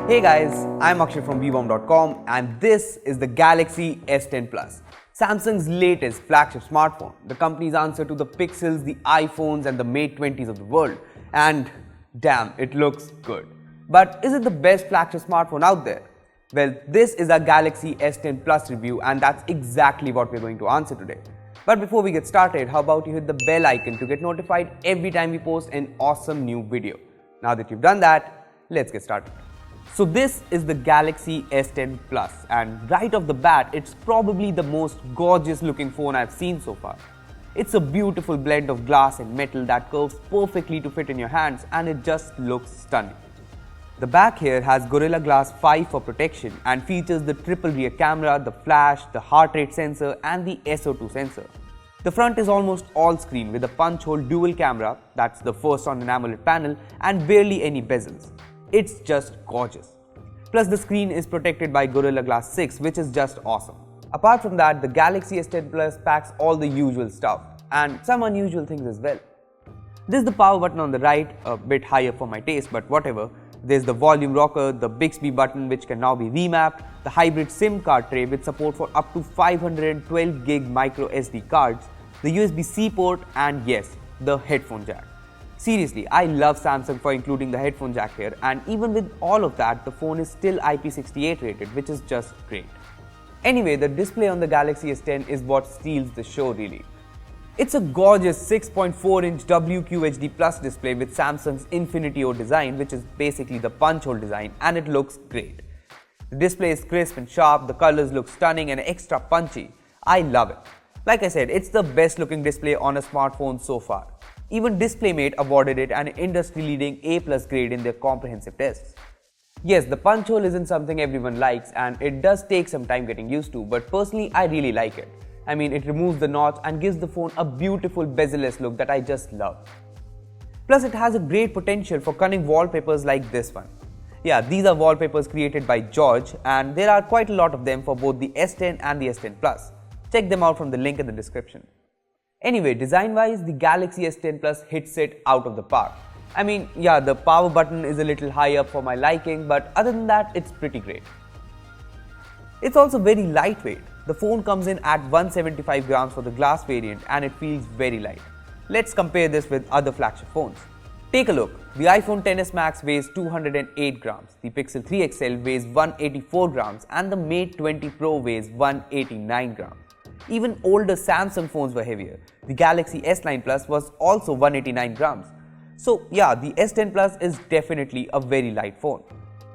Hey guys, I'm Akshay from vbomb.com and this is the Galaxy S10 Plus, Samsung's latest flagship smartphone, the company's answer to the Pixels, the iPhones and the Mate 20s of the world. And damn, it looks good. But is it the best flagship smartphone out there? Well, this is our Galaxy S10 Plus review and that's exactly what we're going to answer today. But before we get started, how about you hit the bell icon to get notified every time we post an awesome new video. Now that you've done that, let's get started. So this is the Galaxy S10 Plus and right off the bat, it's probably the most gorgeous looking phone I've seen so far. It's a beautiful blend of glass and metal that curves perfectly to fit in your hands and it just looks stunning. The back here has Gorilla Glass 5 for protection and features the triple rear camera, the flash, the heart rate sensor and the SO2 sensor. The front is almost all screen with a punch hole dual camera, that's the first on an AMOLED panel, and barely any bezels. It's just gorgeous. Plus the screen is protected by Gorilla Glass 6, which is just awesome. Apart from that, the Galaxy S10 Plus packs all the usual stuff and some unusual things as well. This is the power button on the right, a bit higher for my taste, but whatever. There's the volume rocker, the Bixby button which can now be remapped, the hybrid SIM card tray with support for up to 512GB micro SD cards, the USB-C port and yes, the headphone jack. Seriously, I love Samsung for including the headphone jack here and even with all of that, the phone is still IP68 rated, which is just great. Anyway, the display on the Galaxy S10 is what steals the show really. It's a gorgeous 6.4-inch WQHD Plus display with Samsung's Infinity O design, which is basically the punch hole design, and it looks great. The display is crisp and sharp, the colors look stunning and extra punchy. I love it. Like I said, it's the best looking display on a smartphone so far. Even DisplayMate awarded it an industry-leading A+ grade in their comprehensive tests. Yes, the punch hole isn't something everyone likes and it does take some time getting used to, but personally I really like it. I mean, it removes the notch and gives the phone a beautiful bezel-less look that I just love. Plus, it has a great potential for cunning wallpapers like this one. Yeah, these are wallpapers created by George and there are quite a lot of them for both the S10 and the S10 Plus. Check them out from the link in the description. Anyway, design-wise, the Galaxy S10 Plus hits it out of the park. I mean, yeah, the power button is a little high up for my liking, but other than that, it's pretty great. It's also very lightweight. The phone comes in at 175 grams for the glass variant and it feels very light. Let's compare this with other flagship phones. Take a look. The iPhone XS Max weighs 208 grams, the Pixel 3 XL weighs 184 grams and the Mate 20 Pro weighs 189 grams. Even older Samsung phones were heavier. The Galaxy S9 Plus was also 189 grams. So yeah, the S10 Plus is definitely a very light phone.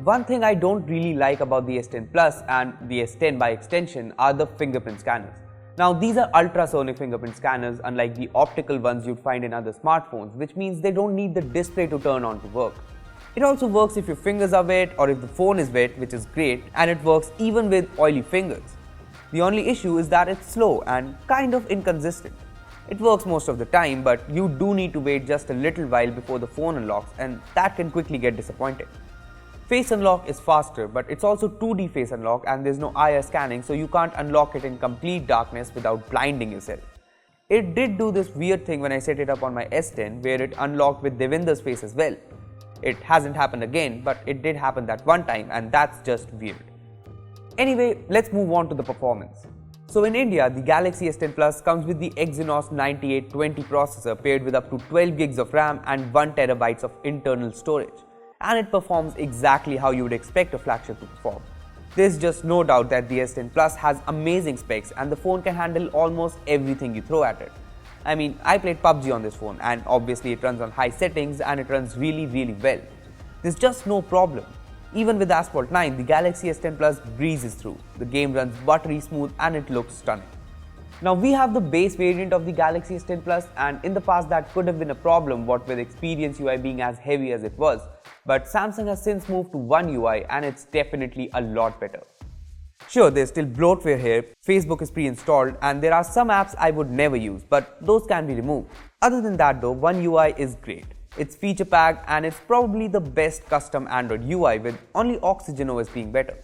One thing I don't really like about the S10 Plus and the S10 by extension are the fingerprint scanners. Now these are ultrasonic fingerprint scanners unlike the optical ones you'd find in other smartphones, which means they don't need the display to turn on to work. It also works if your fingers are wet or if the phone is wet, which is great, and it works even with oily fingers. The only issue is that it's slow and kind of inconsistent. It works most of the time, but you do need to wait just a little while before the phone unlocks and that can quickly get disappointing. Face unlock is faster, but it's also 2D face unlock and there's no IR scanning, so you can't unlock it in complete darkness without blinding yourself. It did do this weird thing when I set it up on my S10 where it unlocked with Devinder's face as well. It hasn't happened again, but it did happen that one time and that's just weird. Anyway, let's move on to the performance. So in India, the Galaxy S10 Plus comes with the Exynos 9820 processor paired with up to 12GB of RAM and 1TB of internal storage. And it performs exactly how you would expect a flagship to perform. There's just no doubt that the S10 Plus has amazing specs and the phone can handle almost everything you throw at it. I mean, I played PUBG on this phone and obviously it runs on high settings and it runs really well. There's just no problem. Even with Asphalt 9, the Galaxy S10 Plus breezes through. The game runs buttery smooth and it looks stunning. Now we have the base variant of the Galaxy S10 Plus and in the past that could have been a problem what with Experience UI being as heavy as it was. But Samsung has since moved to One UI and it's definitely a lot better. Sure, there's still bloatware here, Facebook is pre-installed and there are some apps I would never use, but those can be removed. Other than that though, One UI is great. It's feature packed and it's probably the best custom Android UI with only Oxygen OS being better.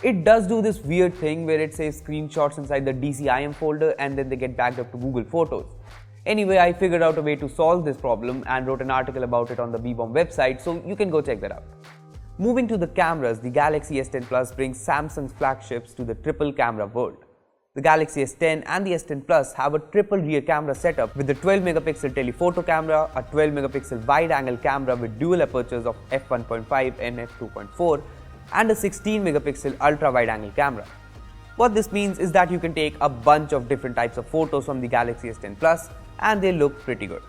It does do this weird thing where it saves screenshots inside the DCIM folder and then they get backed up to Google Photos. Anyway, I figured out a way to solve this problem and wrote an article about it on the vbomb website, so you can go check that out. Moving to the cameras, the Galaxy S10 Plus brings Samsung's flagships to the triple camera world. The Galaxy S10 and the S10 Plus have a triple rear camera setup with a 12-megapixel telephoto camera, a 12-megapixel wide-angle camera with dual apertures of f1.5 and f2.4, and a 16-megapixel ultra-wide-angle camera. What this means is that you can take a bunch of different types of photos from the Galaxy S10 Plus and they look pretty good.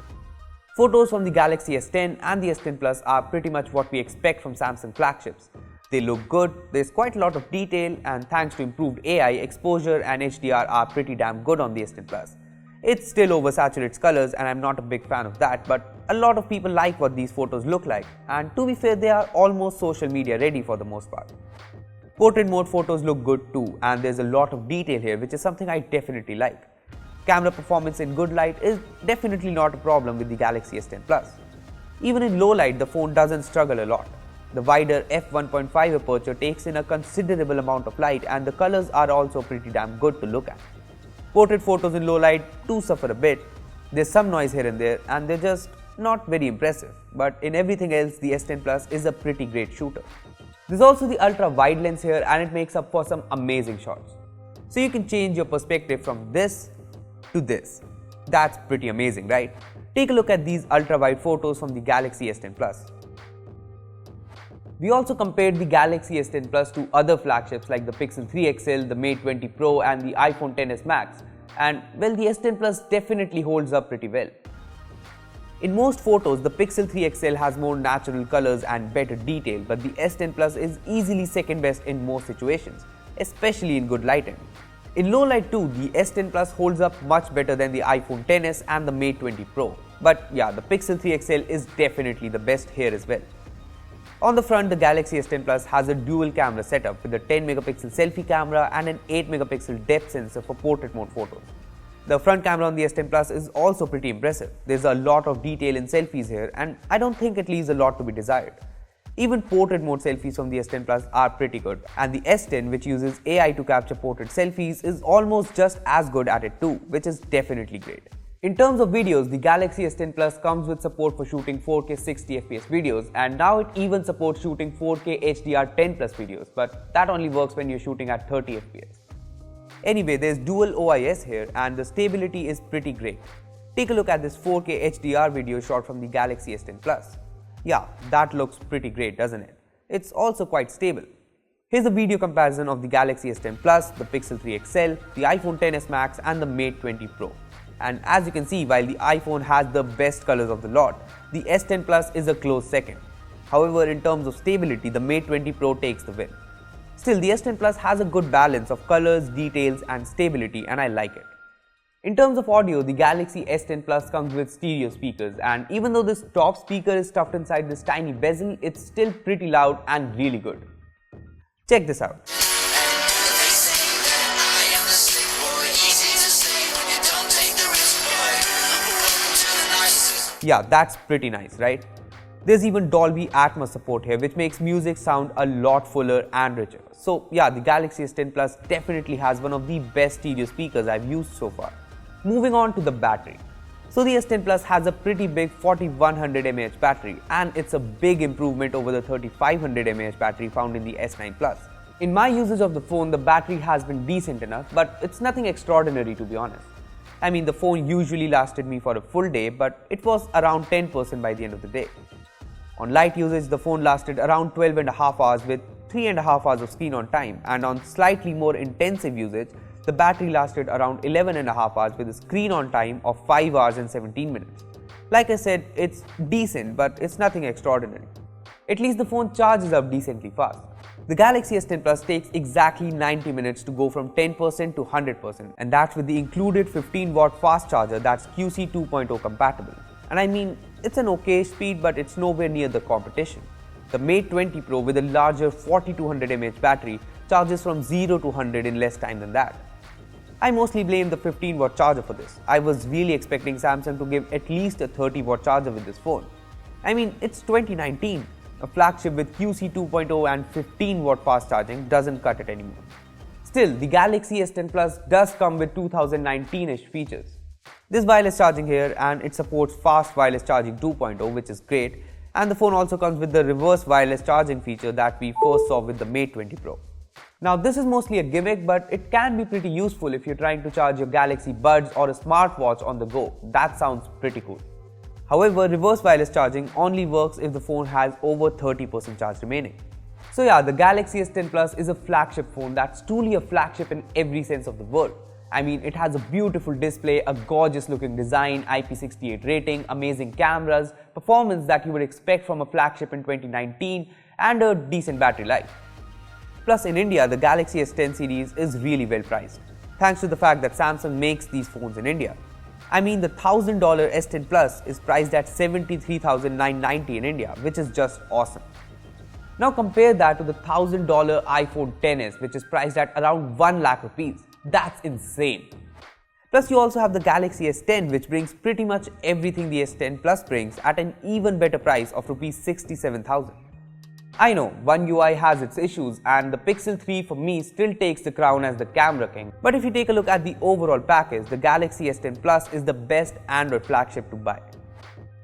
Photos from the Galaxy S10 and the S10 Plus are pretty much what we expect from Samsung flagships. They look good, there's quite a lot of detail, and thanks to improved AI, exposure and HDR are pretty damn good on the S10 Plus. It still oversaturates colors and I'm not a big fan of that, but a lot of people like what these photos look like, and to be fair, they are almost social media ready for the most part. Portrait mode photos look good too, and there's a lot of detail here, which is something I definitely like. Camera performance in good light is definitely not a problem with the Galaxy S10 Plus. Even in low light, the phone doesn't struggle a lot. The wider f1.5 aperture takes in a considerable amount of light and the colors are also pretty damn good to look at. Portrait photos in low light do suffer a bit. There's some noise here and there and they're just not very impressive, but in everything else the S10 Plus is a pretty great shooter. There's also the ultra wide lens here and it makes up for some amazing shots. So you can change your perspective from this to this. That's pretty amazing, right? Take a look at these ultra wide photos from the Galaxy S10 Plus. We also compared the Galaxy S10 Plus to other flagships like the Pixel 3 XL, the Mate 20 Pro and the iPhone XS Max, and well, the S10 Plus definitely holds up pretty well. In most photos, the Pixel 3 XL has more natural colors and better detail, but the S10 Plus is easily second best in most situations, especially in good lighting. In low light too, the S10 Plus holds up much better than the iPhone XS and the Mate 20 Pro, but yeah, the Pixel 3 XL is definitely the best here as well. On the front, the Galaxy S10 Plus has a dual camera setup with a 10-megapixel selfie camera and an 8-megapixel depth sensor for portrait mode photos. The front camera on the S10 Plus is also pretty impressive. There's a lot of detail in selfies here and I don't think it leaves a lot to be desired. Even portrait mode selfies from the S10 Plus are pretty good, and the S10, which uses AI to capture portrait selfies, is almost just as good at it too, which is definitely great. In terms of videos, the Galaxy S10 Plus comes with support for shooting 4K 60fps videos, and now it even supports shooting 4K HDR 10 plus videos, but that only works when you're shooting at 30fps. Anyway, there's dual OIS here and the stability is pretty great. Take a look at this 4K HDR video shot from the Galaxy S10 Plus. Yeah, that looks pretty great, doesn't it? It's also quite stable. Here's a video comparison of the Galaxy S10 Plus, the Pixel 3 XL, the iPhone XS Max and the Mate 20 Pro. And as you can see, while the iPhone has the best colors of the lot, the S10 Plus is a close second. However, in terms of stability, the Mate 20 Pro takes the win. Still, the S10 Plus has a good balance of colors, details and stability, and I like it. In terms of audio, the Galaxy S10 Plus comes with stereo speakers, and even though this top speaker is stuffed inside this tiny bezel, it's still pretty loud and really good. Check this out. Yeah, that's pretty nice, right? There's even Dolby Atmos support here, which makes music sound a lot fuller and richer. So yeah, the Galaxy S10 Plus definitely has one of the best stereo speakers I've used so far. Moving on to the battery. So the S10 Plus has a pretty big 4100 mAh battery, and it's a big improvement over the 3500 mAh battery found in the S9 Plus. In my usage of the phone, the battery has been decent enough, but it's nothing extraordinary to be honest. I mean, the phone usually lasted me for a full day, but it was around 10% by the end of the day. On light usage, the phone lasted around 12.5 hours with 3.5 hours of screen on time, and on slightly more intensive usage, the battery lasted around 11.5 hours with a screen on time of 5 hours and 17 minutes. Like I said, it's decent, but it's nothing extraordinary. At least the phone charges up decently fast. The Galaxy S10 Plus takes exactly 90 minutes to go from 10% to 100%, and that's with the included 15-watt fast charger that's QC 2.0 compatible. And I mean, it's an okay speed, but it's nowhere near the competition. The Mate 20 Pro with a larger 4200 mAh battery charges from 0 to 100 in less time than that. I mostly blame the 15-watt charger for this. I was really expecting Samsung to give at least a 30-watt charger with this phone. I mean, it's 2019. A flagship with QC 2.0 and 15-watt fast charging doesn't cut it anymore. Still, the Galaxy S10 Plus does come with 2019-ish features. There's wireless charging here and it supports fast wireless charging 2.0, which is great. And the phone also comes with the reverse wireless charging feature that we first saw with the Mate 20 Pro. Now this is mostly a gimmick, but it can be pretty useful if you're trying to charge your Galaxy Buds or a smartwatch on the go. That sounds pretty cool. However, reverse wireless charging only works if the phone has over 30% charge remaining. So yeah, the Galaxy S10 Plus is a flagship phone that's truly a flagship in every sense of the word. I mean, it has a beautiful display, a gorgeous looking design, IP68 rating, amazing cameras, performance that you would expect from a flagship in 2019, and a decent battery life. Plus, in India, the Galaxy S10 series is really well priced, thanks to the fact that Samsung makes these phones in India. I mean, the $1,000 S10 Plus is priced at $73,990 in India, which is just awesome. Now compare that to the $1,000 iPhone XS, which is priced at around 1 lakh rupees. That's insane. Plus, you also have the Galaxy S10, which brings pretty much everything the S10 Plus brings at an even better price of Rs 67,000. I know, One UI has its issues and the Pixel 3 for me still takes the crown as the camera king, but if you take a look at the overall package, the Galaxy S10 Plus is the best Android flagship to buy.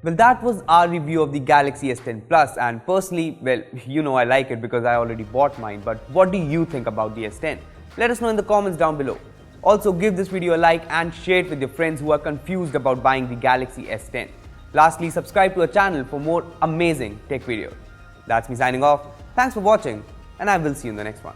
Well, that was our review of the Galaxy S10 Plus, and personally, well, you know I like it because I already bought mine, but what do you think about the S10? Let us know in the comments down below. Also, give this video a like and share it with your friends who are confused about buying the Galaxy S10. Lastly, subscribe to our channel for more amazing tech videos. That's me signing off. Thanks for watching, and I will see you in the next one.